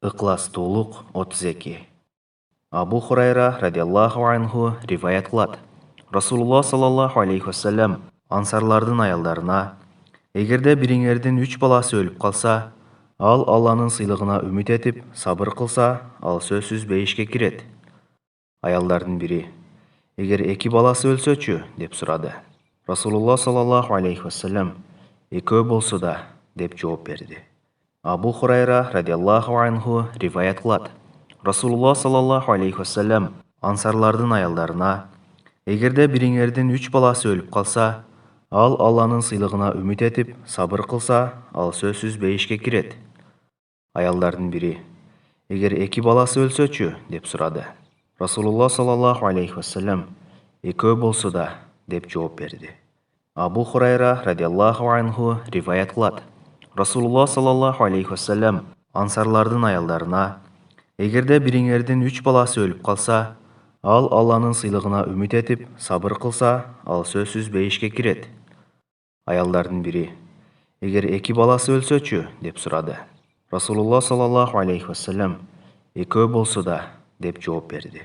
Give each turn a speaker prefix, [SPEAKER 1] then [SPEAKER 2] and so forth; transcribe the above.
[SPEAKER 1] Ықылас толық 32. Абу Хурайра радиаллаху анху риваят қылады. Расулулла саллаллаху алейхи вассалам ансарлардың аялдарына: егерде біріңердің 3 баласы өліп қалса, ал Алланың сыйлығына үміт етіп, сабыр қылса, ал сөзсіз бейішке кіреді. Аялдардың бірі: егер 2 баласы өлсөчү, деп сұрады. Расулулла саллаллаху алейхи вассалам: екеу болсы да, деп жооп берді. Абу Хурайра радиаллаху анху риваят қылады. Расулулла саллаллаху алейхи вассалам ансарлардың аялдарына: егерде біріңердің 3 баласы өліп қалса, ал Алланың сыйлығына үміт етіп, сабыр қылса, ал сөзсіз бейішке кіреді. Аялдардың бірі: егер 2 баласы өлсөчү, деп сұрады. Расулулла саллаллаху алейхи вассалам: екеу болсы да, деп жооп берді. Абу Хурайра радиаллаху анху риваят қылады. Расулулла саллаллаху алейхи вассалам ансарлардың аялдарына: егерде біріңердің 3 баласы өліп қалса, ал Алланың сыйлығына үміт етіп, сабыр қылса, ал сөзсіз бейішке кіреді. Аялдардың бірі: егер 2 баласы өлсөчү, деп сұрады. Расулулла саллаллаху алейхи вассалам: екеу болсы да, деп жооп берді.